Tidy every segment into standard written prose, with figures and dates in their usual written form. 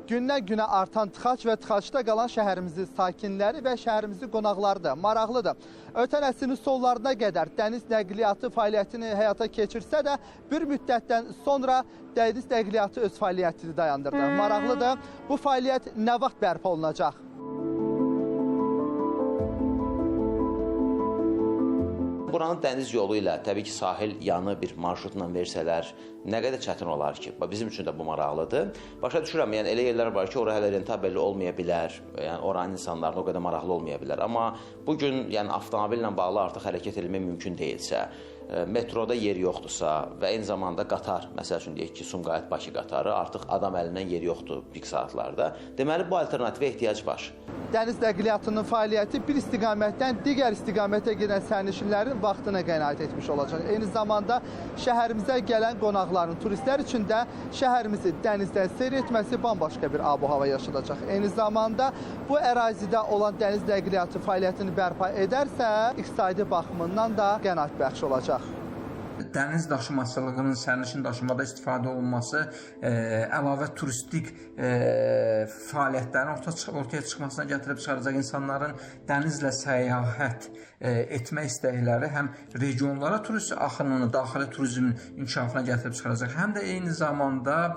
Gündən-günə artan tıxac və tıxacda qalan şəhərimizin sakinləri və şəhərimizin qonaqları da maraqlıdır. Ötən əsrin sonlarına qədər dəniz nəqliyyatı fəaliyyətini həyata keçirsə də, bir müddətdən sonra dəniz nəqliyyatı öz fəaliyyətini dayandırdı. Maraqlıdır, bu fəaliyyət nə vaxt bərpa olunacaq? Buranın dəniz yolu ilə, təbii ki, sahil yanı bir marşrutla versələr, nə qədər çətin olar ki? Bizim üçün də bu maraqlıdır. Başa düşürəm, yəni elə yerlər var ki, ora hələ rentabelli olmaya bilər, yəni oranın insanlarına o qədər maraqlı olmaya bilər. Amma bugün yəni avtomobillə bağlı artıq hərəkət etmək mümkün deyilsə, metroda yer yoxdursa və eyni zamanda qatar, məsəl üçün deyək ki, Sumqayıt-Bakı qatarı artıq adam əlindən yer yoxdur pik saatlarda. Deməli, bu alternativə ehtiyac var. Dəniz nəqliyyatının fəaliyyəti bir istiqamətdən digər istiqamətə gedən sərnişinlərin vaxtına qənaət etmiş olacaq. Eyni zamanda şəhərimizə gələn qonaqların, turistlər üçün də şəhərimizi dənizdən seyr etməsi bambaşqa bir ab-hava yaşadacaq. Eyni zamanda bu ərazidə olan dəniz nəqliyyatı fəaliyyətini bərpa edərsə, iqtisadi baxımından da qənaət bəxş olacaq. Dəniz daşımaçılığının sərnişin daşımada istifadə olunması əlavə turistik fəaliyyətlərin ortaya çıxmasına gətirib çıxaracaq. İnsanların dənizlə səyahət etmək istəkləri həm regionlara turist axınını, daxili turizmin inkişafına gətirib çıxaracaq, həm də eyni zamanda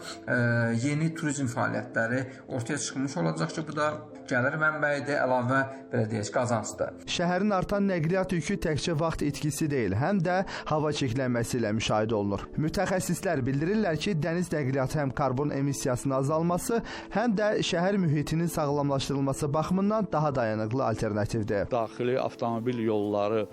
yeni turizm fəaliyyətləri ortaya çıxmış olacaq ki, bu da gəlir mənbəyidir, əlavə belə deyək, qazancdır. Şəhərin artan nəqliyyat yükü təkcə vaxt itkisi deyil, həm də hava çirklənməsi ilə müşahidə olunur. Mütəxəssislər bildirirlər ki, dəniz nəqliyyatı həm karbon emissiyasının azalması, həm də şəhər mühitinin sağlamlaşdırılması baxımından daha dayanıqlı alternativdir. Daxili avtomobil yolları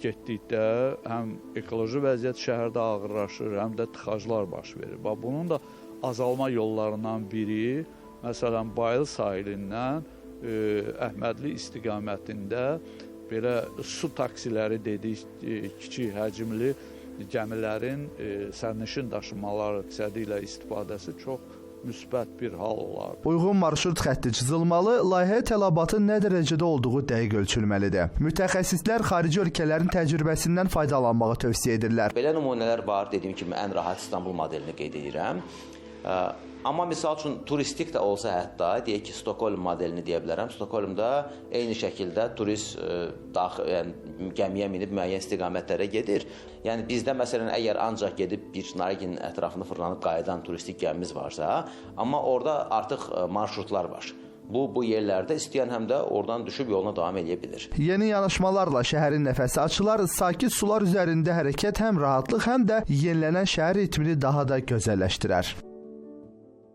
getdikdə həm ekoloji vəziyyət şəhərdə ağırlaşır, həm də tıxaclar baş verir. Bunun da azalma yollarından biri, məsələn, Bayıl sahilindən Əhmədli istiqamətində belə su taksiləri dedik, kiçik həcmli gəmilərin sərnişin daşımaları məqsədi ilə istifadəsi çox müsbət bir hal olar. Uyğun marşrut xətti çizilməli, layihə tələbatı nə dərəcədə olduğu dəqiq ölçülməlidir. Mütəxəssislər xarici ölkələrin təcrübəsindən faydalanmağı tövsiyə edirlər. Belə nümunələr var, dediyim kimi ən rahat İstanbul modelini qeyd edirəm. Amma misal üçün turistik də olsa hətta, deyək ki, Stockholm modelini deyə bilərəm. Stockholmda eyni şəkildə turist gəmiyə minib müəyyən istiqamətlərə gedir. Yəni bizdə məsələn əgər ancaq gedib bir Narginin ətrafını fırlanıb qayıdan turistik gəmimiz varsa, amma orada artıq marşrutlar var. Bu yerlərdə istəyən həm də oradan düşüb yoluna davam edə bilir. Yeni yanaşmalarla şəhərin nəfəsi açılar, sakit sular üzərində hərəkət həm rahatlıq, həm də yenilənən şəhər ritmini daha da gözəlləşdirər.